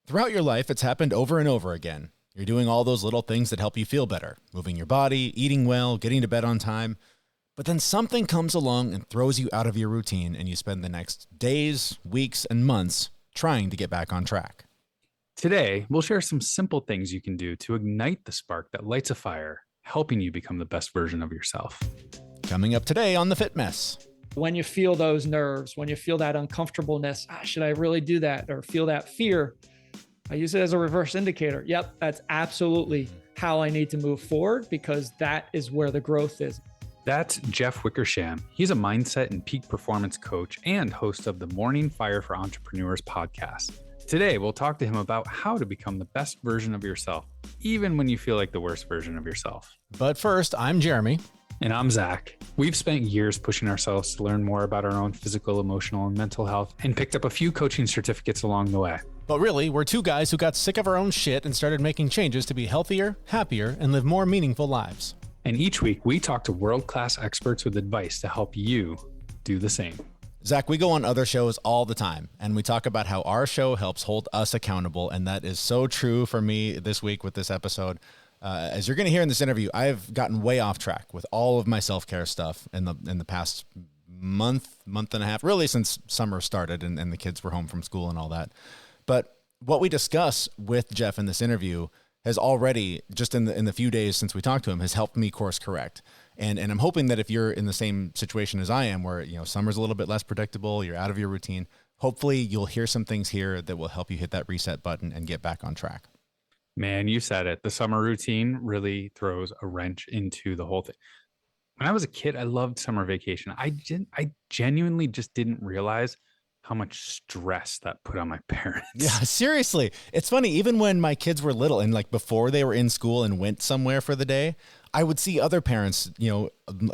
Throughout your life, it's happened over and over again. You're doing all those little things that help you feel better, moving your body, eating well, getting to bed on time. But then something comes along and throws you out of your routine, and you spend the next days, weeks, and months trying to get back on track. Today, we'll share some simple things you can do to ignite the spark that lights a fire, helping you become the best version of yourself. Coming up today on The Fit Mess. When you feel those nerves, when you feel that uncomfortableness, should I really do that? Or feel that fear? I use it as a reverse indicator. Yep, that's absolutely how I need to move forward, because that is where the growth is. That's Jeff Wickersham. He's a mindset and peak performance coach and host of the Morning Fire for Entrepreneurs podcast. Today, we'll talk to him about how to become the best version of yourself, even when you feel like the worst version of yourself. But first, I'm Jeremy. And I'm Zach. We've spent years pushing ourselves to learn more about our own physical, emotional, and mental health, and picked up a few coaching certificates along the way. But really, we're two guys who got sick of our own shit and started making changes to be healthier, happier, and live more meaningful lives. And each week, we talk to world-class experts with advice to help you do the same. Zach, we go on other shows all the time, and we talk about how our show helps hold us accountable, and that is so true for me this week with this episode. As you're going to hear in this interview, I've gotten way off track with all of my self-care stuff in the past month and a half, really since summer started and the kids were home from school and all that. But what we discuss with Jeff in this interview has already, just in the few days since we talked to him, has helped me course correct. And I'm hoping that if you're in the same situation as I am, where summer's a little bit less predictable, you're out of your routine, hopefully you'll hear some things here that will help you hit that reset button and get back on track. Man, you said it. The summer routine really throws a wrench into the whole thing. When I was a kid, I loved summer vacation. I genuinely just didn't realize how much stress that put on my parents. Yeah, seriously. It's funny, even when my kids were little and before they were in school and went somewhere for the day, I would see other parents,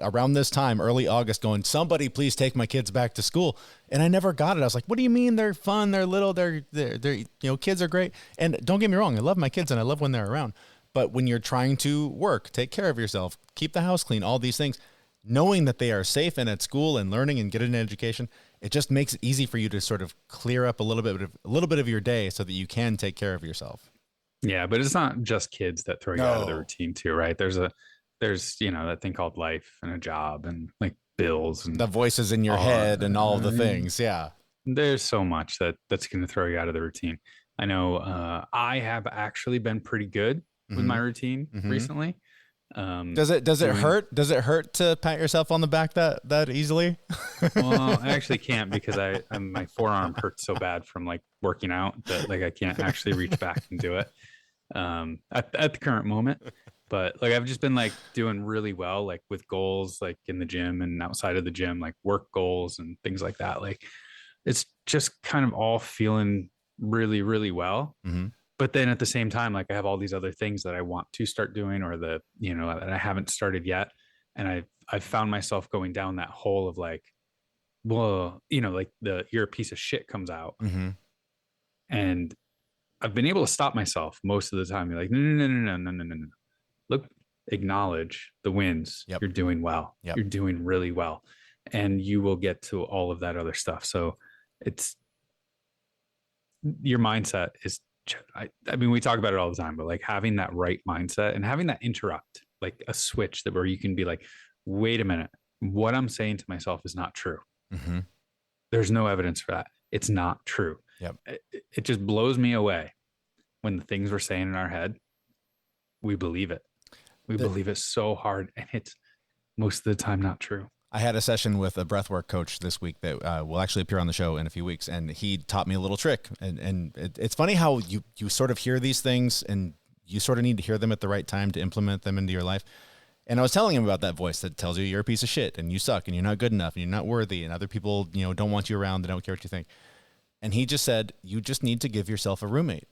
around this time, early August, going, somebody please take my kids back to school. And I never got it. I was like, what do you mean they're fun? They're little, they're kids are great. And don't get me wrong, I love my kids and I love when they're around. But when you're trying to work, take care of yourself, keep the house clean, all these things, knowing that they are safe and at school and learning and getting an education, it just makes it easy for you to sort of clear up a little bit of your day so that you can take care of yourself. Yeah, but it's not just kids that throw you out of the routine too, right? There's that thing called life and a job and bills and the voices in your head and all of the things. Yeah. There's so much that's going to throw you out of the routine. I know I have actually been pretty good with my routine recently. Does it hurt? Does it hurt to pat yourself on the back that easily? Well, I actually can't because my forearm hurts so bad from working out that I can't actually reach back and do it at the current moment. But I've just been doing really well with goals in the gym and outside of the gym, work goals and things like that. It's just kind of all feeling really, really well. Mm-hmm. But then at the same time, I have all these other things that I want to start doing or that I haven't started yet. And I've found myself going down that hole of you're a piece of shit comes out. Mm-hmm. And I've been able to stop myself most of the time. You're no. Look, acknowledge the wins. Yep. You're doing well. Yep. You're doing really well. And you will get to all of that other stuff. So it's your mindset is, I mean, we talk about it all the time, but having that right mindset and having that interrupt, a switch where you can be wait a minute, what I'm saying to myself is not true. Mm-hmm. There's no evidence for that. It's not true. Yep. It just blows me away when the things we're saying in our head, we believe it. We believe it so hard, and it's most of the time not true. I had a session with a breathwork coach this week that will actually appear on the show in a few weeks, and he taught me a little trick. And it's funny how you sort of hear these things, and you sort of need to hear them at the right time to implement them into your life. And I was telling him about that voice that tells you you're a piece of shit, and you suck, and you're not good enough, and you're not worthy, and other people don't want you around, they don't care what you think. And he just said, you just need to give yourself a roommate.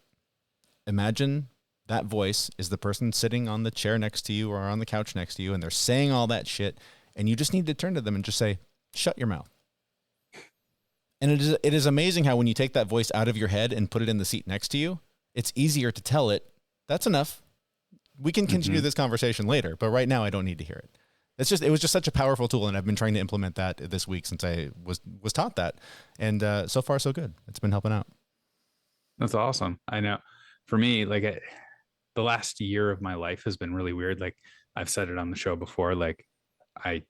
Imagine that voice is the person sitting on the chair next to you or on the couch next to you, and they're saying all that shit. And you just need to turn to them and just say, shut your mouth. And it is amazing how when you take that voice out of your head and put it in the seat next to you, it's easier to tell it, that's enough. We can continue this conversation later, but right now I don't need to hear it. It was just such a powerful tool, and I've been trying to implement that this week since I was taught that. And so far, so good. It's been helping out. That's awesome. I know for me, like the last year of my life has been really weird. Like I've said it on the show before, like I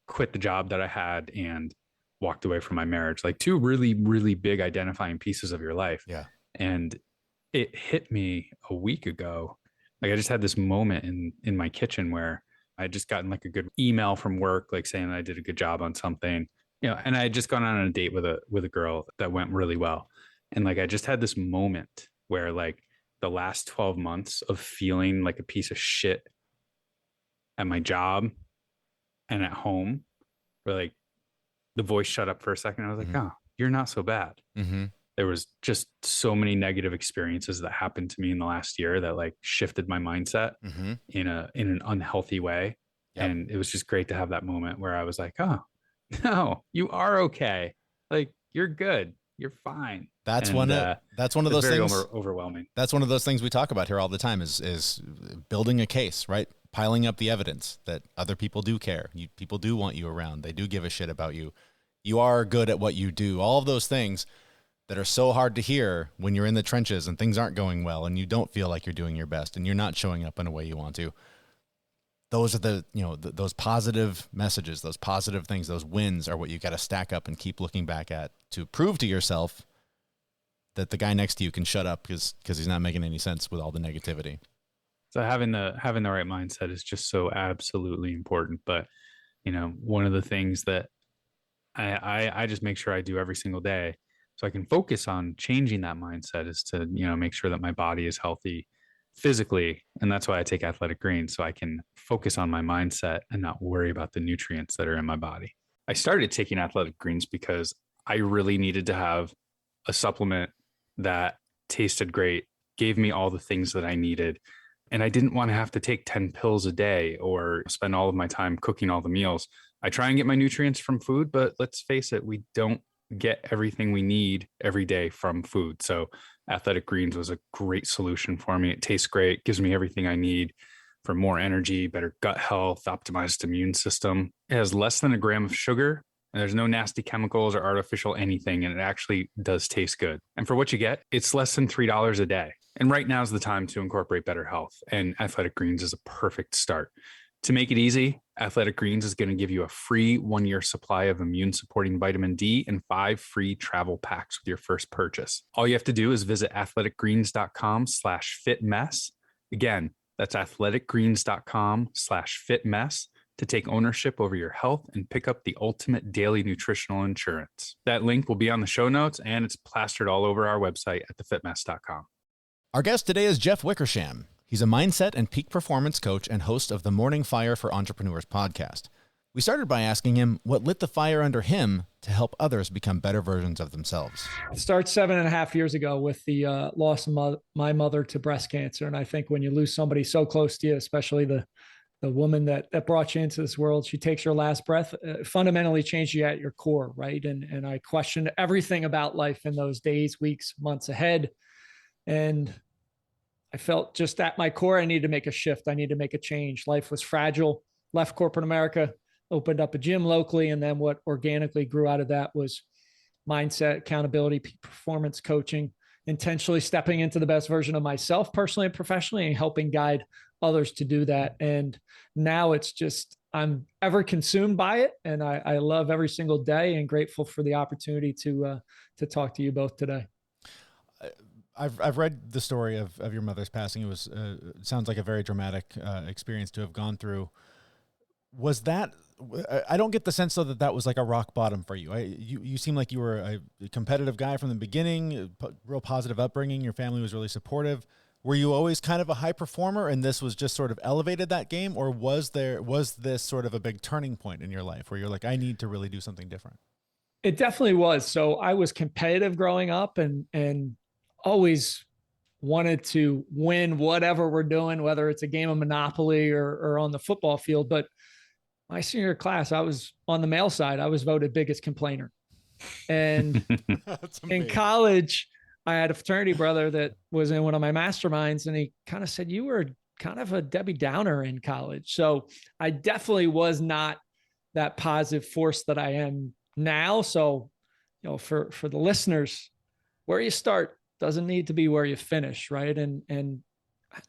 quit the job that I had and walked away from my marriage, like two really, really big identifying pieces of your life. Yeah. And it hit me a week ago. Like I just had this moment in my kitchen where I had just gotten like a good email from work, like saying I did a good job on something, and I had just gone on a date with a girl that went really well. And like I just had this moment where like the last 12 months of feeling like a piece of shit at my job and at home, where like the voice shut up for a second. I was like, oh, you're not so bad. There was just so many negative experiences that happened to me in the last year that like shifted my mindset in an unhealthy way. Yep. And it was just great to have that moment where I was like, oh, no, you are okay. Like you're good. You're fine. That's one of those things overwhelming. That's one of those things we talk about here all the time is building a case, right? Piling up the evidence that other people do care. People do want you around. They do give a shit about you. You are good at what you do. All of those things that are so hard to hear when you're in the trenches and things aren't going well and you don't feel like you're doing your best and you're not showing up in a way you want to. Those are those positive messages, those positive things, those wins are what you got to stack up and keep looking back at to prove to yourself that the guy next to you can shut up because he's not making any sense with all the negativity. So having the right mindset is just so absolutely important. But, one of the things that I just make sure I do every single day so I can focus on changing that mindset is to, make sure that my body is healthy physically. And that's why I take Athletic Greens, so I can focus on my mindset and not worry about the nutrients that are in my body. I started taking Athletic Greens because I really needed to have a supplement that tasted great, gave me all the things that I needed. And I didn't want to have to take 10 pills a day or spend all of my time cooking all the meals. I try and get my nutrients from food, but let's face it, we don't get everything we need every day from food. So Athletic Greens was a great solution for me. It tastes great, gives me everything I need for more energy, better gut health, optimized immune system. It has less than a gram of sugar, and there's no nasty chemicals or artificial anything, and it actually does taste good. And for what you get, it's less than $3 a day. And right now is the time to incorporate better health, and Athletic Greens is a perfect start. To make it easy, Athletic Greens is going to give you a free 1-year supply of immune-supporting vitamin D and 5 free travel packs with your first purchase. All you have to do is visit athleticgreens.com/fitmess. Again, that's athleticgreens.com/fitmess to take ownership over your health and pick up the ultimate daily nutritional insurance. That link will be on the show notes, and it's plastered all over our website at thefitmess.com. Our guest today is Jeff Wickersham. He's a mindset and peak performance coach and host of the Morning Fire for Entrepreneurs podcast. We started by asking him what lit the fire under him to help others become better versions of themselves. It started 7.5 years ago with the loss of my mother to breast cancer. And I think when you lose somebody so close to you, especially the woman that brought you into this world, she takes your last breath, fundamentally changed you at your core, right? And I questioned everything about life in those days, weeks, months ahead. And I felt just at my core, I needed to make a shift. I needed to make a change. Life was fragile, left corporate America, opened up a gym locally. And then what organically grew out of that was mindset, accountability, performance coaching, intentionally stepping into the best version of myself personally and professionally and helping guide others to do that. And now it's just, I'm ever consumed by it. And I love every single day and grateful for the opportunity to talk to you both today. I've read the story of your mother's passing. It was sounds like a very dramatic experience to have gone through. Was that? I don't get the sense though that was like a rock bottom for you. You seem like you were a competitive guy from the beginning, real positive upbringing. Your family was really supportive. Were you always kind of a high performer, and this was just sort of elevated that game, or was this sort of a big turning point in your life where you're like, I need to really do something different? It definitely was. So I was competitive growing up, and always wanted to win whatever we're doing, whether it's a game of Monopoly or on the football field. But my senior class, I was on the male side. I was voted biggest complainer. And in college, I had a fraternity brother that was in one of my masterminds, and he kind of said, you were kind of a Debbie Downer in college. So I definitely was not that positive force that I am now. So, for the listeners, where you start doesn't need to be where you finish, right? And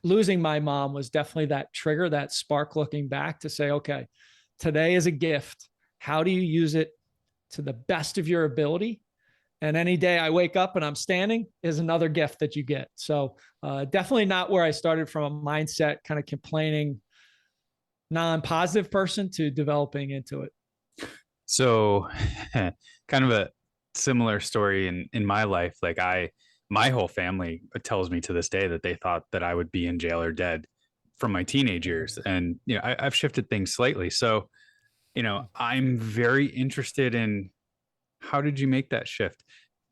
losing my mom was definitely that trigger, that spark looking back to say, okay, today is a gift. How do you use it to the best of your ability? And any day I wake up and I'm standing is another gift that you get. So definitely not where I started from a mindset, kind of complaining, non-positive person to developing into it. So kind of a similar story in my life. Like my whole family tells me to this day that they thought that I would be in jail or dead from my teenage years. And, you know, I've shifted things slightly. So, you know, I'm very interested in, how did you make that shift?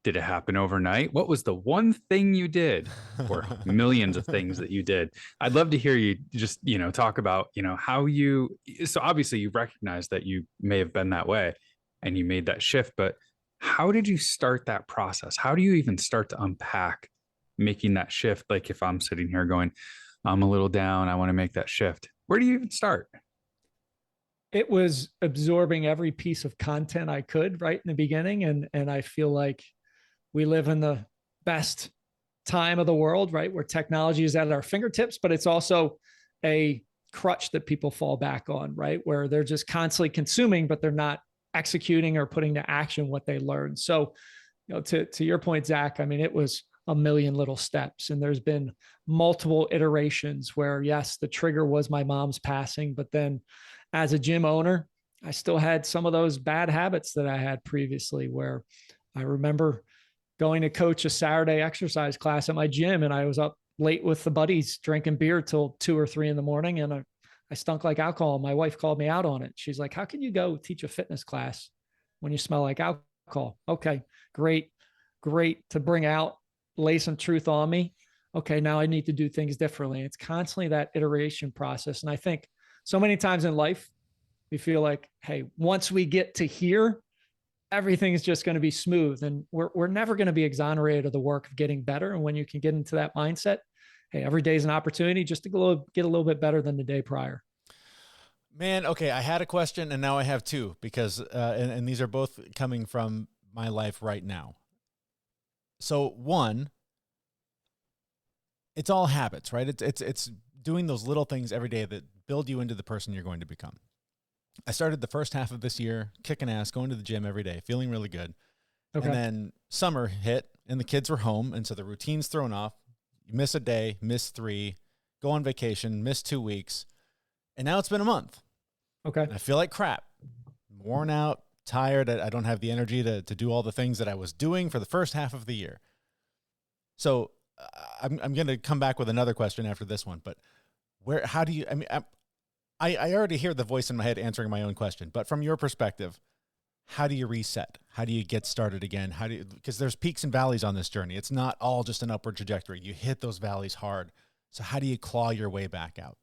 Did it happen overnight? What was the one thing you did, or millions of things that you did? I'd love to hear you just, you know, talk about, you know, how you, so obviously you recognize that you may have been that way and you made that shift, but how did you start that process? How do you even start to unpack making that shift? Like if I'm sitting here going, I'm a little down, I want to make that shift. Where do you even start? It was absorbing every piece of content I could right in the beginning. And I feel like we live in the best time of the world, right? Where technology is at our fingertips, but it's also a crutch that people fall back on, right? Where they're just constantly consuming, but they're not executing or putting to action what they learned. So, you know, to your point, Zach, I mean, it was a million little steps, and there's been multiple iterations where, yes, the trigger was my mom's passing, but then as a gym owner, I still had some of those bad habits that I had previously, where I remember going to coach a Saturday exercise class at my gym, and I was up late with the buddies drinking beer till 2 or 3 in the morning. And I stunk like alcohol. My wife called me out on it. She's like, how can you go teach a fitness class when you smell like alcohol? Okay, great to bring out, lay some truth on me. Okay, now I need to do things differently. It's constantly that iteration process. And I think so many times in life, we feel like, hey, once we get to here, everything is just going to be smooth, and we're never going to be exonerated of the work of getting better. And when you can get into that mindset, hey, every day is an opportunity just to get a little bit better than the day prior. Man, okay, I had a question and now I have two, because and these are both coming from my life right now. So one, it's all habits, right? It's doing those little things every day that build you into the person you're going to become. I started the first half of this year kicking ass, going to the gym every day, feeling really good. Okay. And then summer hit and the kids were home. And so the routine's thrown off. You miss a day, miss 3, go on vacation, miss 2 weeks. And now it's been a month. Okay. And I feel like crap, worn out, tired. I don't have the energy to do all the things that I was doing for the first half of the year. So I'm going to come back with another question after this one, but how do you, I mean, I already hear the voice in my head answering my own question, but from your perspective, how do you reset? How do you get started again? Because there's peaks and valleys on this journey. It's not all just an upward trajectory. You hit those valleys hard. So how do you claw your way back out?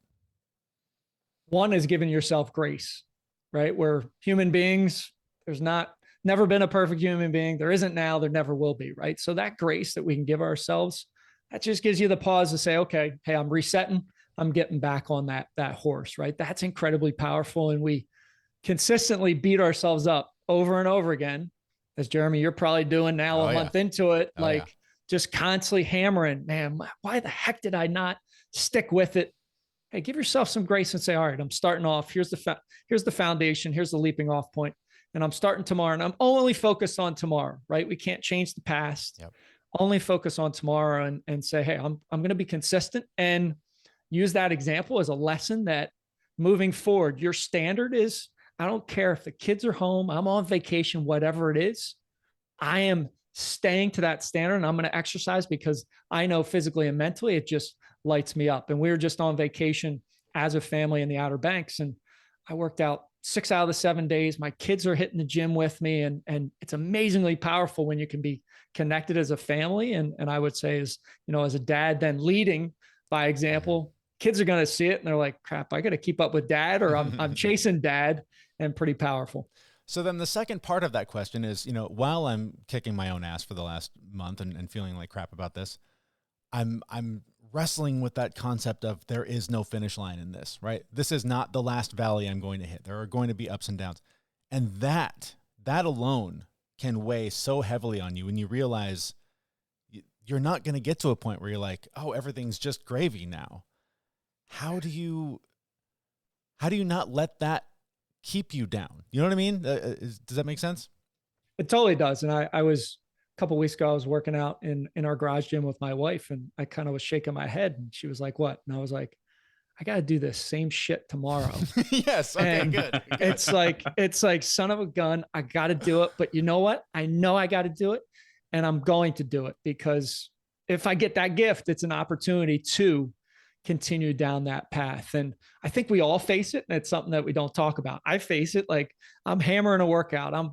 One is giving yourself grace, right? We're human beings. There's never been a perfect human being. There isn't now, there never will be, right? So that grace that we can give ourselves, that just gives you the pause to say, okay, hey, I'm resetting. I'm getting back on that horse, right? That's incredibly powerful. And we consistently beat ourselves up over and over again, as Jeremy, you're probably doing now a month into it, just constantly hammering, man, why the heck did I not stick with it? Hey, give yourself some grace and say, all right, I'm starting off. Here's the foundation. Here's the leaping off point. And I'm starting tomorrow, and I'm only focused on tomorrow, right? We can't change the past. Yep. Only focus on tomorrow and say, hey, I'm going to be consistent, and use that example as a lesson that moving forward, your standard is, I don't care if the kids are home, I'm on vacation, whatever it is, I am staying to that standard, and I'm going to exercise because I know physically and mentally it just lights me up. And we were just on vacation as a family in the Outer Banks, and I worked out 6 out of the 7 days. My kids are hitting the gym with me, and it's amazingly powerful when you can be connected as a family. And I would say, as a dad, then leading by example, kids are going to see it and they're like, crap, I got to keep up with dad, or I'm chasing dad, and pretty powerful. So then the second part of that question is, while I'm kicking my own ass for the last month and feeling like crap about this, I'm wrestling with that concept of there is no finish line in this, right? This is not the last valley I'm going to hit. There are going to be ups and downs. And that alone can weigh so heavily on you when you realize you're not going to get to a point where you're like, oh, everything's just gravy now. How do you not let that keep you down? You know what I mean? Does that make sense? It totally does. And I was a couple of weeks ago, I was working out in our garage gym with my wife, and I kind of was shaking my head, and she was like, what? And I was like, I got to do this same shit tomorrow. Yes. Okay, and good. It's like, son of a gun. I got to do it. But you know what? I know I got to do it, and I'm going to do it, because if I get that gift, it's an opportunity to continue down that path. And I think we all face it. And it's something that we don't talk about. I face it. Like, I'm hammering a workout. I'm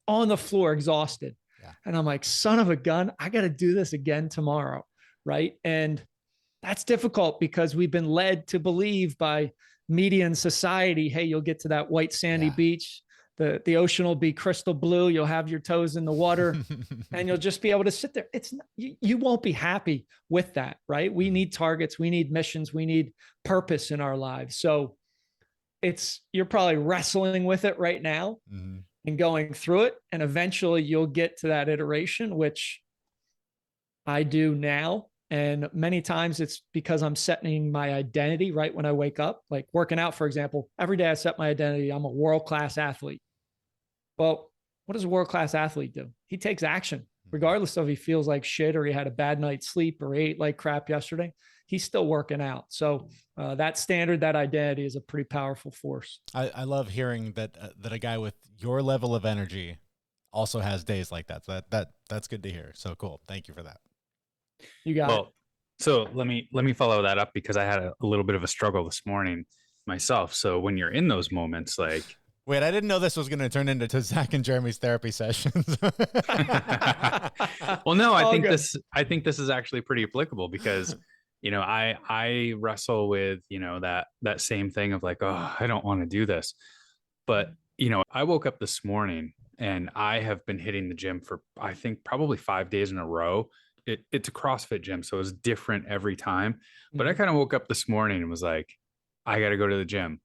on the floor, exhausted. Yeah. And I'm like, son of a gun, I got to do this again tomorrow. Right. And that's difficult because we've been led to believe by media and society, hey, you'll get to that white sandy beach. The ocean will be crystal blue. You'll have your toes in the water and you'll just be able to sit there. It's you won't be happy with that, right? We need targets. We need missions. We need purpose in our lives. So you're probably wrestling with it right now and going through it. And eventually you'll get to that iteration, which I do now. And many times it's because I'm setting my identity right when I wake up, like working out, for example. Every day I set my identity. I'm a world-class athlete. Well, what does a world-class athlete do? He takes action, regardless of if he feels like shit or he had a bad night's sleep or ate like crap yesterday. He's still working out. So that standard, that identity is a pretty powerful force. I love hearing that a guy with your level of energy also has days like that. So that's good to hear. So cool. Thank you for that. You got it. So let me follow that up, because I had a little bit of a struggle this morning myself. So when you're in those moments, like, wait, I didn't know this was going to turn into Zach and Jeremy's therapy sessions. Well, no, I think this is actually pretty applicable, because, I wrestle with, that same thing of like, oh, I don't want to do this. But, I woke up this morning and I have been hitting the gym for, I think, probably 5 days in a row. It's a CrossFit gym, so it's different every time. But I kind of woke up this morning and was like, I got to go to the gym.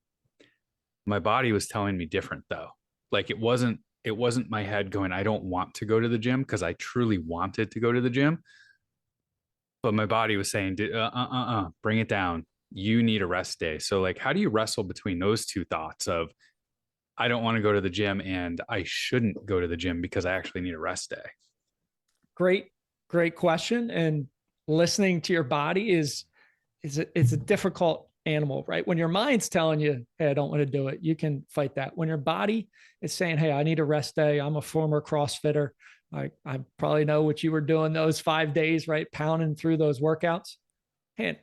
My body was telling me different, though. Like, it wasn't my head going, I don't want to go to the gym, because I truly wanted to go to the gym. But my body was saying, bring it down. You need a rest day. So like, how do you wrestle between those two thoughts of, I don't want to go to the gym and I shouldn't go to the gym because I actually need a rest day? Great question. And listening to your body it's a difficult animal, right? When your mind's telling you, hey, I don't want to do it, you can fight that. When your body is saying, hey, I need a rest day. I'm a former CrossFitter. I probably know what you were doing those 5 days, right? Pounding through those workouts. And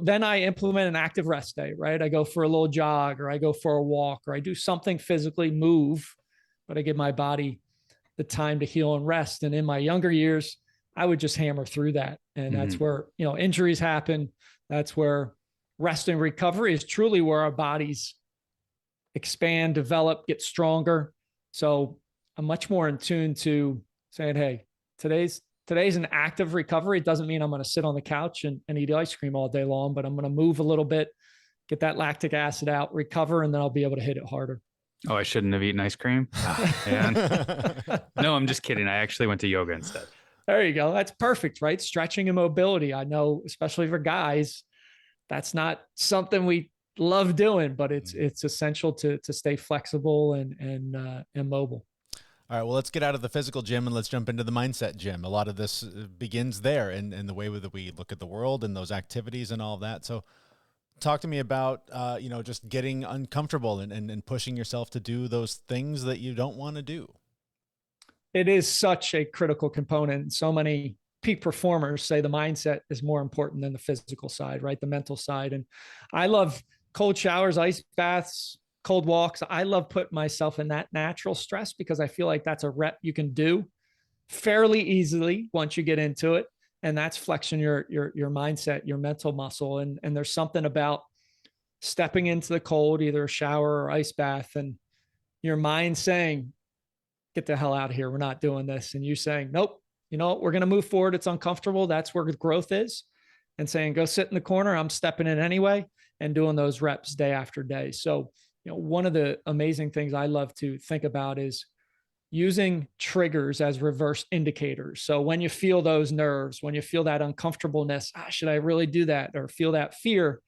then I implement an active rest day, right? I go for a little jog, or I go for a walk, or I do something physically, move, but I give my body the time to heal and rest. And in my younger years, I would just hammer through that. And that's where, injuries happen. That's where rest and recovery is truly where our bodies expand, develop, get stronger. So I'm much more in tune to saying, hey, today's an active recovery. It doesn't mean I'm going to sit on the couch and eat ice cream all day long, but I'm going to move a little bit, get that lactic acid out, recover, and then I'll be able to hit it harder. Oh, I shouldn't have eaten ice cream? Oh, man. No, I'm just kidding. I actually went to yoga instead. There you go. That's perfect, right? Stretching and mobility. I know, especially for guys, that's not something we love doing, but it's essential to stay flexible and mobile. All right, well, let's get out of the physical gym and let's jump into the mindset gym. A lot of this begins there, and the way that we look at the world and those activities and all of that. So talk to me about, just getting uncomfortable and pushing yourself to do those things that you don't want to do. It is such a critical component. So many peak performers say the mindset is more important than the physical side, right? The mental side. And I love cold showers, ice baths, cold walks. I love putting myself in that natural stress because I feel like that's a rep you can do fairly easily once you get into it. And that's flexing your mindset, your mental muscle. And there's something about stepping into the cold, either a shower or ice bath, and your mind saying, get the hell out of here. We're not doing this. And you saying, nope, we're going to move forward. It's uncomfortable. That's where the growth is. And saying, go sit in the corner. I'm stepping in anyway, and doing those reps day after day. So, one of the amazing things I love to think about is using triggers as reverse indicators. So when you feel those nerves, when you feel that uncomfortableness, should I really do that? Or feel that fear,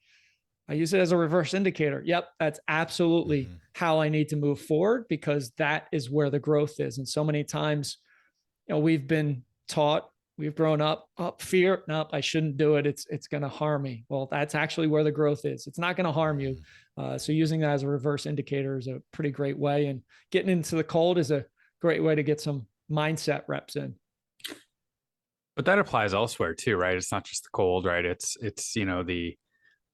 I use it as a reverse indicator. Yep, that's absolutely how I need to move forward, because that is where the growth is. And so many times, we've been taught, we've grown up, fear, nope, I shouldn't do it. It's going to harm me. Well, that's actually where the growth is. It's not going to harm you. So using that as a reverse indicator is a pretty great way. And getting into the cold is a great way to get some mindset reps in. But that applies elsewhere too, right? It's not just the cold, right? It's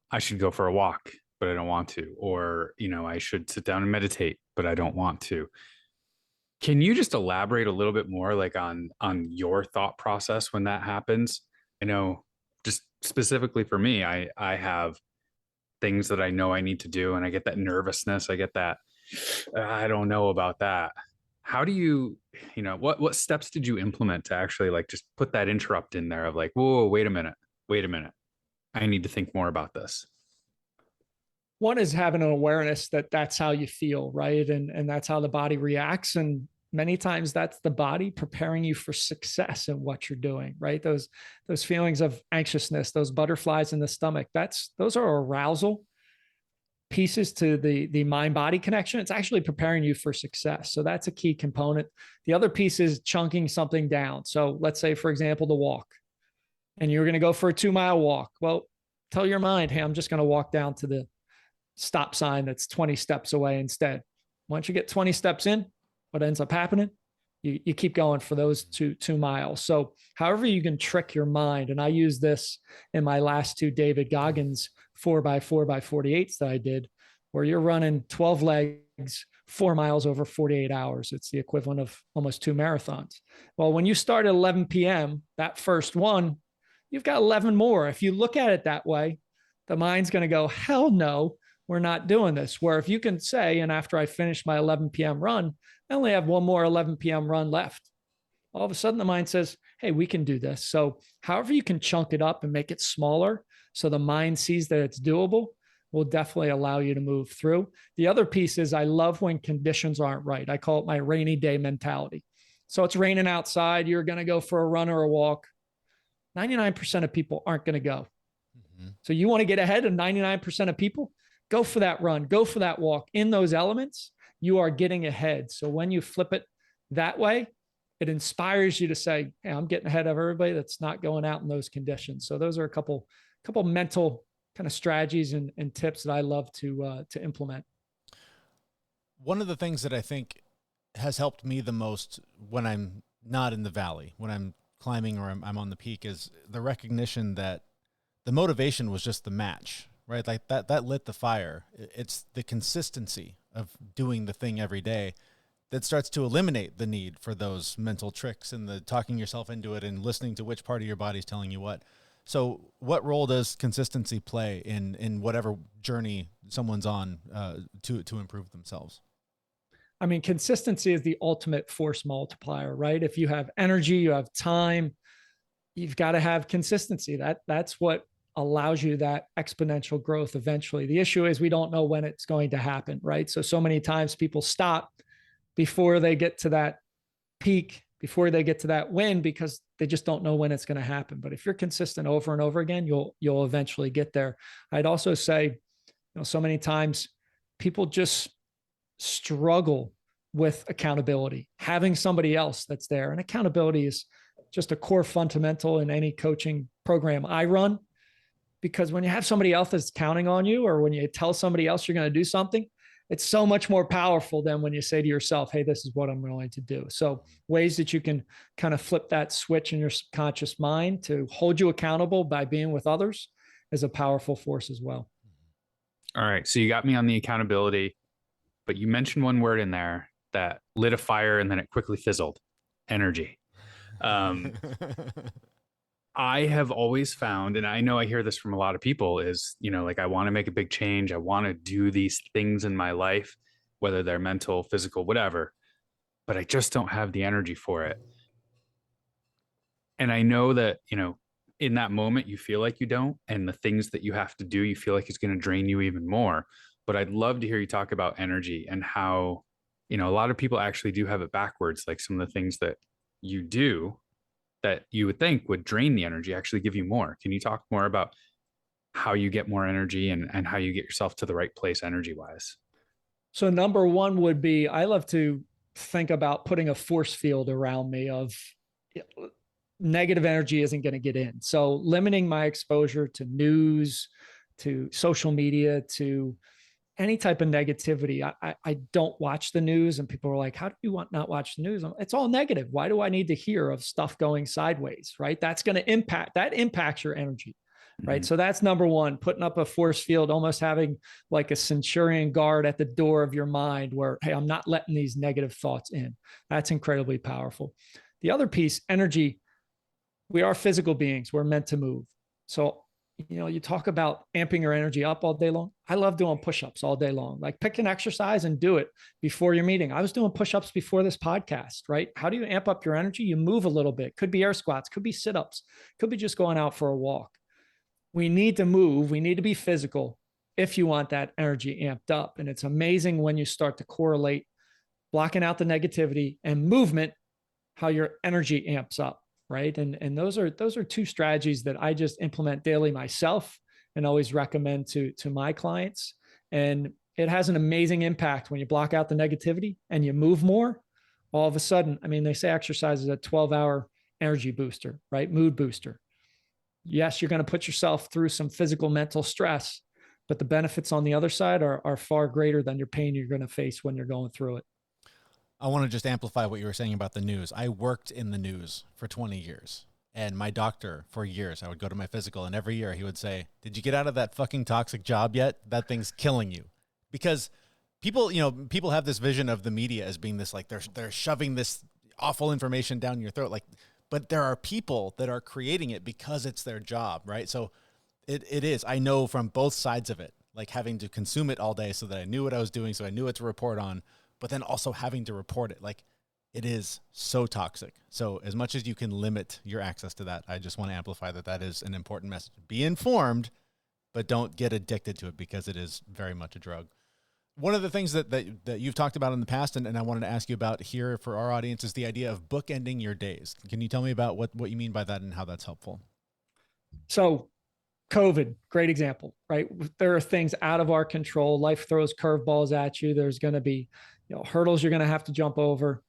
I should go for a walk, but I don't want to, or, I should sit down and meditate, but I don't want to. Can you just elaborate a little bit more, like on your thought process when that happens? I know, just specifically for me, I have things that I know I need to do, and I get that nervousness. I get that, I don't know about that. How do you, what steps did you implement to actually like just put that interrupt in there of like, whoa, wait a minute. I need to think more about this. One is having an awareness that that's how you feel, right? And that's how the body reacts. And many times that's the body preparing you for success in what you're doing, right? Those feelings of anxiousness, those butterflies in the stomach, those are arousal pieces to the mind body connection. It's actually preparing you for success. So that's a key component. The other piece is chunking something down. So let's say, for example, the walk, and you're going to go for a 2-mile walk. Well, tell your mind, hey, I'm just going to walk down to the stop sign that's 20 steps away instead. Once you get 20 steps in, what ends up happening? You keep going for those 2 miles. So however you can trick your mind, and I use this in my last 2 David Goggins 4x4x48s that I did, where you're running 12 legs, 4 miles over 48 hours. It's the equivalent of almost 2 marathons. Well, when you start at 11 p.m., that first one, you've got 11 more. If you look at it that way, the mind's going to go, hell no, we're not doing this. Where if you can say, and after I finish my 11 p.m. run, I only have one more 11 p.m. run left. All of a sudden the mind says, hey, we can do this. So however you can chunk it up and make it smaller so the mind sees that it's doable will definitely allow you to move through. The other piece is I love when conditions aren't right. I call it my rainy day mentality. So it's raining outside. You're going to go for a run or a walk. 99% of people aren't going to go. So you want to get ahead of 99% of people? Go for that run, go for that walk. In those elements, you are getting ahead. So when you flip it that way, it inspires you to say, hey, I'm getting ahead of everybody that's not going out in those conditions. So those are a couple mental kind of strategies and tips that I love to implement. One of the things that I think has helped me the most when I'm not in the valley, when I'm climbing or I'm on the peak, is the recognition that the motivation was just the match, right? Like that lit the fire. It's the consistency of doing the thing every day that starts to eliminate the need for those mental tricks and the talking yourself into it and listening to which part of your body's telling you what. So what role does consistency play in whatever journey someone's on to improve themselves? I mean, consistency is the ultimate force multiplier, right? If you have energy, you have time, you've got to have consistency. That's what allows you that exponential growth eventually. The issue is we don't know when it's going to happen, right? So many times people stop before they get to that peak, before they get to that win, because they just don't know when it's going to happen. But if you're consistent over and over again, you'll eventually get there. I'd also say, so many times people just struggle with accountability, having somebody else that's there. And accountability is just a core fundamental in any coaching program I run, because when you have somebody else that's counting on you, or when you tell somebody else you're going to do something, it's so much more powerful than when you say to yourself, hey, this is what I'm going to do. So ways that you can kind of flip that switch in your subconscious mind to hold you accountable by being with others is a powerful force as well. All right. So you got me on the accountability, but you mentioned one word in there that lit a fire and then it quickly fizzled: energy. I have always found, and I know I hear this from a lot of people, is, like, I want to make a big change. I want to do these things in my life, whether they're mental, physical, whatever, but I just don't have the energy for it. And I know that, in that moment you feel like you don't, and the things that you have to do, you feel like it's going to drain you even more. But I'd love to hear you talk about energy and how you know, a lot of people actually do have it backwards. Like some of the things that you do that you would think would drain the energy actually give you more. Can you talk more about how you get more energy and how you get yourself to the right place energy wise? So number one would be, I love to think about putting a force field around me of negative energy isn't going to get in. So limiting my exposure to news, to social media, to any type of negativity. I don't watch the news, and people are like, how do you not watch the news? It's all negative. Why do I need to hear of stuff going sideways? Right. That impacts your energy. Right. So that's number one, putting up a force field, almost having like a centurion guard at the door of your mind where, hey, I'm not letting these negative thoughts in. That's incredibly powerful. The other piece, energy, we are physical beings. We're meant to move. So, you know, you talk about amping your energy up all day long. I love doing push-ups all day long. Like pick an exercise and do it before your meeting. I was doing push-ups before this podcast, right? How do you amp up your energy? You move a little bit. Could be air squats, could be sit-ups, could be just going out for a walk. We need to move. We need to be physical if you want that energy amped up. And it's amazing when you start to correlate blocking out the negativity and movement, how your energy amps up. Right. And those are two strategies that I just implement daily myself and always recommend to my clients. And it has an amazing impact when you block out the negativity and you move more. All of a sudden, I mean, they say exercise is a 12-hour energy booster, right? Mood booster. Yes, you're going to put yourself through some physical, mental stress, but the benefits on the other side are far greater than your pain you're going to face when you're going through it. I want to just amplify what you were saying about the news. I worked in the news for 20 years, and my doctor for years, I would go to my physical, and every year he would say, did you get out of that fucking toxic job yet? That thing's killing you. Because people, you know, people have this vision of the media as being this, like they're shoving this awful information down your throat. Like, but there are people that are creating it because it's their job, right? So it is. I know from both sides of it, like having to consume it all day so that I knew what I was doing, so I knew what to report on, but then also having to report it. Like, it is so toxic. So as much as you can limit your access to that, I just want to amplify that is an important message. Be informed, but don't get addicted to it because it is very much a drug. One of the things that you've talked about in the past, and I wanted to ask you about here for our audience, is the idea of bookending your days. Can you tell me about what you mean by that and how that's helpful? So COVID, great example, right? There are things out of our control. Life throws curveballs at you. There's going to be, you know, hurdles you're going to have to jump over.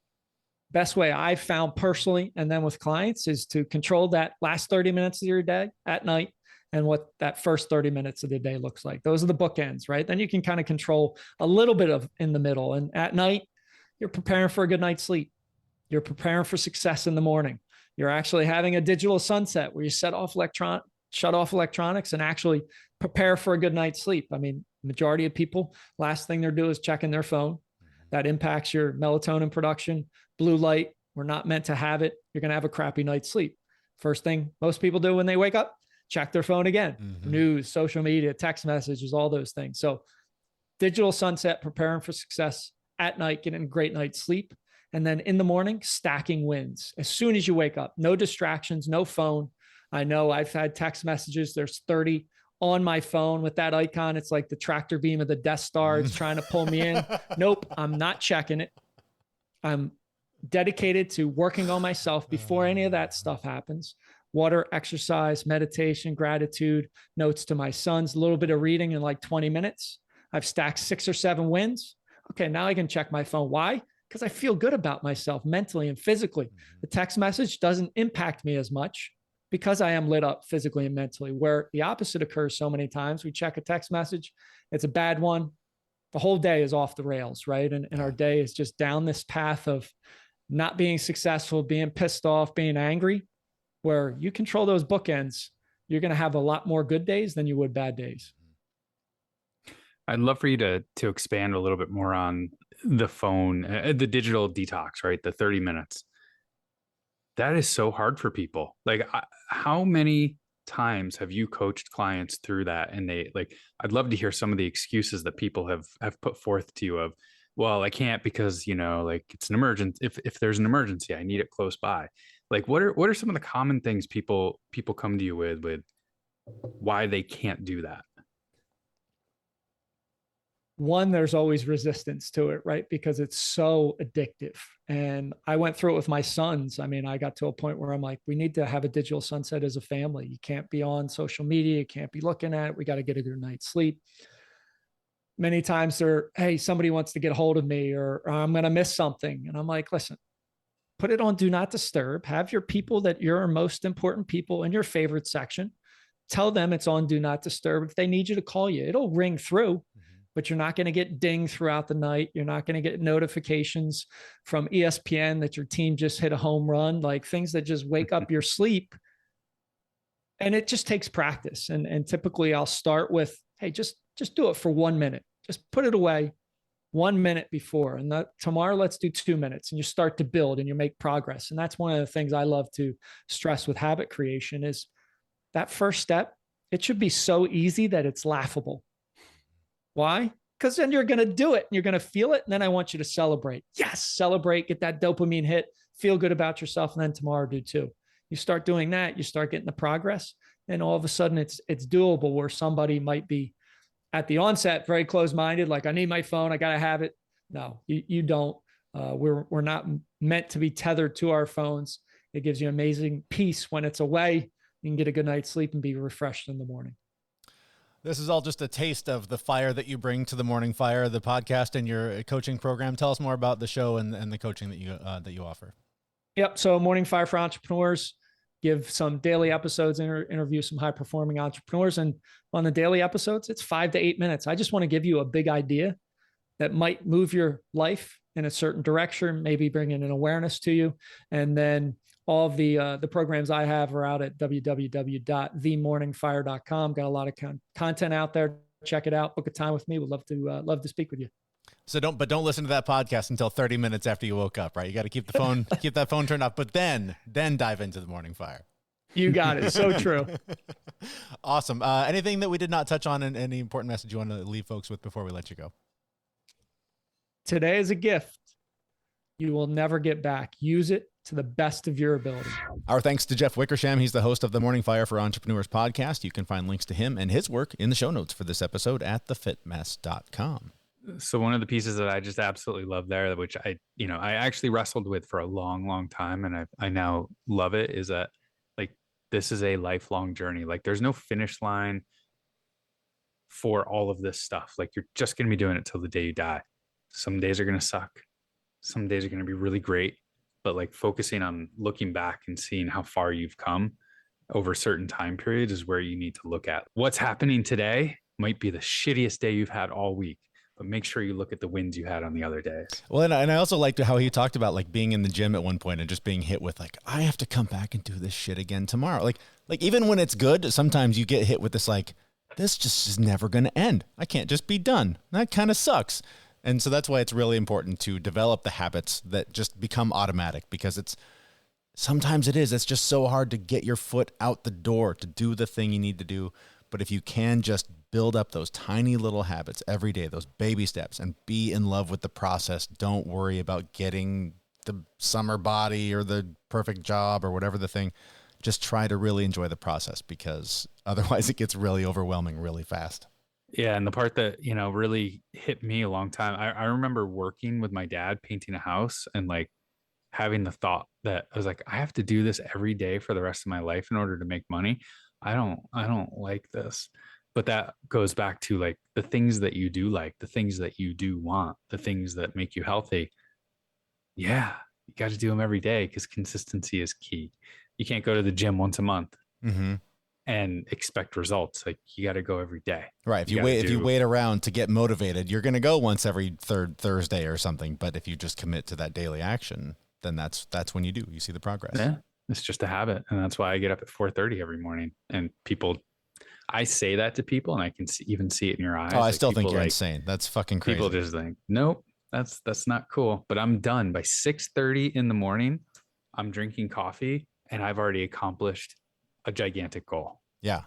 Best way I've found personally, and then with clients, is to control that last 30 minutes of your day at night and what that first 30 minutes of the day looks like. Those are the bookends, right? Then you can kind of control a little bit of in the middle. And at night, you're preparing for a good night's sleep. You're preparing for success in the morning. You're actually having a digital sunset where you shut off electronics and actually prepare for a good night's sleep. I mean, majority of people, last thing they're doing is checking their phone. That impacts your melatonin production, blue light. We're not meant to have it. You're going to have a crappy night's sleep. First thing most people do when they wake up, check their phone again. News, social media, text messages, all those things. So digital sunset, preparing for success at night, getting a great night's sleep. And then in the morning, stacking wins. As soon as you wake up, no distractions, no phone. I know I've had text messages. There's 30 on my phone with that icon. It's like the tractor beam of the Death Star. It's trying to pull me in. Nope, I'm not checking it. I'm dedicated to working on myself before any of that stuff happens. Water, exercise, meditation, gratitude, notes to my sons, a little bit of reading in like 20 minutes. I've stacked 6 or 7 wins. Okay, now I can check my phone. Why? Because I feel good about myself mentally and physically. The text message doesn't impact me as much because I am lit up physically and mentally, where the opposite occurs so many times. We check a text message, it's a bad one. The whole day is off the rails, right? And our day is just down this path of not being successful, being pissed off, being angry. Where you control those bookends, you're going to have a lot more good days than you would bad days. I'd love for you to expand a little bit more on the phone, the digital detox, right? The 30 minutes. That is so hard for people. Like, how many times have you coached clients through that? And they like, I'd love to hear some of the excuses that people have put forth to you of, well, I can't because, you know, like it's an emergency. If there's an emergency, I need it close by. Like, what are some of the common things people come to you with why they can't do that? one, there's always resistance to it, right? Because it's so addictive. And I went through it with my sons. I mean, I got to a point where I'm like, we need to have a digital sunset as a family. You can't be on social media. You can't be looking at it. We got to get a good night's sleep. Many times they're, hey, somebody wants to get a hold of me, or I'm going to miss something. And I'm like, listen, put it on do not disturb. Have your people that your most important people in your favorite section. Tell them it's on do not disturb. If they need you to call you, it'll ring through, but you're not going to get dinged throughout the night. You're not going to get notifications from ESPN that your team just hit a home run, like things that just wake up your sleep. And it just takes practice. And typically I'll start with, hey, just do it for 1 minute. Just put it away 1 minute before. And tomorrow, let's do 2 minutes. And you start to build and you make progress. And that's one of the things I love to stress with habit creation is that first step. It should be so easy that it's laughable. Why? Because then you're going to do it and you're going to feel it. And then I want you to celebrate. Yes, celebrate, get that dopamine hit, feel good about yourself. And then tomorrow do too. You start doing that, you start getting the progress. And all of a sudden it's doable, where somebody might be at the onset very closed-minded, like I need my phone, I got to have it. No, you don't. We're not meant to be tethered to our phones. It gives you amazing peace when it's away. You can get a good night's sleep and be refreshed in the morning. This is all just a taste of the fire that you bring to the Morning Fire, the podcast and your coaching program. Tell us more about the show and the coaching that you offer. Yep. So Morning Fire for Entrepreneurs, give some daily episodes, interview some high performing entrepreneurs. And on the daily episodes, it's 5 to 8 minutes. I just want to give you a big idea that might move your life in a certain direction, maybe bring in an awareness to you. And then all of the programs I have are out at www.themorningfire.com. Got a lot of content out there. Check it out. Book a time with me. Would love to speak with you. So don't listen to that podcast until 30 minutes after you woke up, right? You got to keep that phone turned off, but then dive into the Morning Fire. You got it. So true. Awesome. Anything that we did not touch on, and any important message you want to leave folks with before we let you go? Today is a gift you will never get back. Use it to the best of your ability. Our thanks to Jeff Wickersham. He's the host of the Morning Fire for Entrepreneurs podcast. You can find links to him and his work in the show notes for this episode at thefitmess.com. So one of the pieces that I just absolutely love there, which I actually wrestled with for a long, long time, and I now love it, is that like, this is a lifelong journey. Like, there's no finish line for all of this stuff. Like, you're just going to be doing it till the day you die. Some days are going to suck. Some days are going to be really great, but like focusing on looking back and seeing how far you've come over certain time periods is where you need to look at. What's happening today might be the shittiest day you've had all week, but make sure you look at the wins you had on the other days. Well, and I also liked how he talked about like being in the gym at one point and just being hit with like, I have to come back and do this shit again tomorrow. Like even when it's good, sometimes you get hit with this, like, this just is never going to end. I can't just be done. That kind of sucks. And so that's why it's really important to develop the habits that just become automatic, because sometimes it's just so hard to get your foot out the door to do the thing you need to do. But if you can just build up those tiny little habits every day, those baby steps, and be in love with the process, don't worry about getting the summer body or the perfect job or whatever the thing. Just try to really enjoy the process, because otherwise it gets really overwhelming really fast. Yeah. And the part that, really hit me a long time, I remember working with my dad, painting a house, and like having the thought that I was like, I have to do this every day for the rest of my life in order to make money. I don't like this. But that goes back to like the things that you do like, the things that you do want, the things that make you healthy. Yeah. You got to do them every day, because consistency is key. You can't go to the gym once a month. Mm-hmm. And expect results. Like, you got to go every day. Right. If you wait around to get motivated, you're going to go once every third Thursday or something. But if you just commit to that daily action, then that's when you see the progress. Yeah. It's just a habit. And that's why I get up at 4:30 every morning. And I say that to people, and I can even see it in your eyes. Oh, I still think you're insane. That's fucking crazy. People just think, nope, that's not cool. But I'm done by 6:30 in the morning. I'm drinking coffee, and I've already accomplished a gigantic goal. Yeah.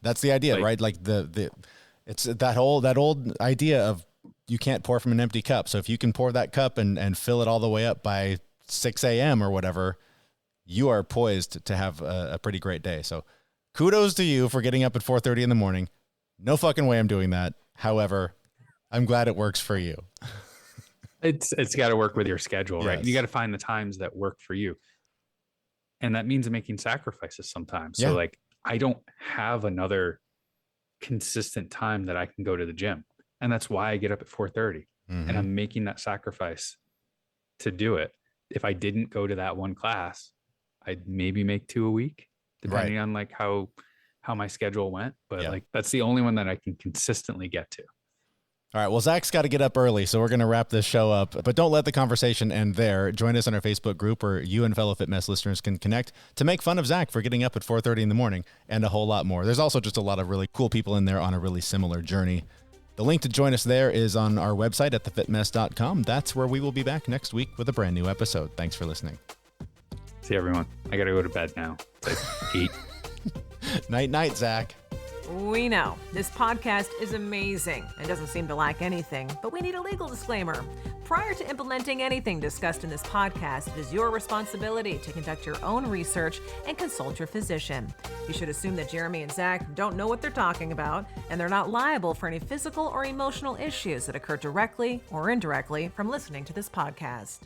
That's the idea, right? Like it's that old idea of you can't pour from an empty cup. So if you can pour that cup and fill it all the way up by 6 a.m. or whatever, you are poised to have a pretty great day. So kudos to you for getting up at 4:30 in the morning. No fucking way I'm doing that. However, I'm glad it works for you. It's got to work with your schedule, right? Yes. You got to find the times that work for you. And that means making sacrifices sometimes. Yeah. So like, I don't have another consistent time that I can go to the gym. And that's why I get up at 4:30 and I'm making that sacrifice to do it. If I didn't go to that one class, I'd maybe make 2 a week, depending on like how my schedule went. But like, that's the only one that I can consistently get to. All right. Well, Zach's got to get up early, so we're going to wrap this show up. But don't let the conversation end there. Join us on our Facebook group where you and fellow Fit Mess listeners can connect to make fun of Zach for getting up at 4:30 in the morning and a whole lot more. There's also just a lot of really cool people in there on a really similar journey. The link to join us there is on our website at thefitmess.com. That's where we will be back next week with a brand new episode. Thanks for listening. See everyone. I got to go to bed now. It's like 8. Night, night, Zach. We know this podcast is amazing and doesn't seem to lack anything, but we need a legal disclaimer. Prior to implementing anything discussed in this podcast, it is your responsibility to conduct your own research and consult your physician. You should assume that Jeremy and Zach don't know what they're talking about, and they're not liable for any physical or emotional issues that occur directly or indirectly from listening to this podcast.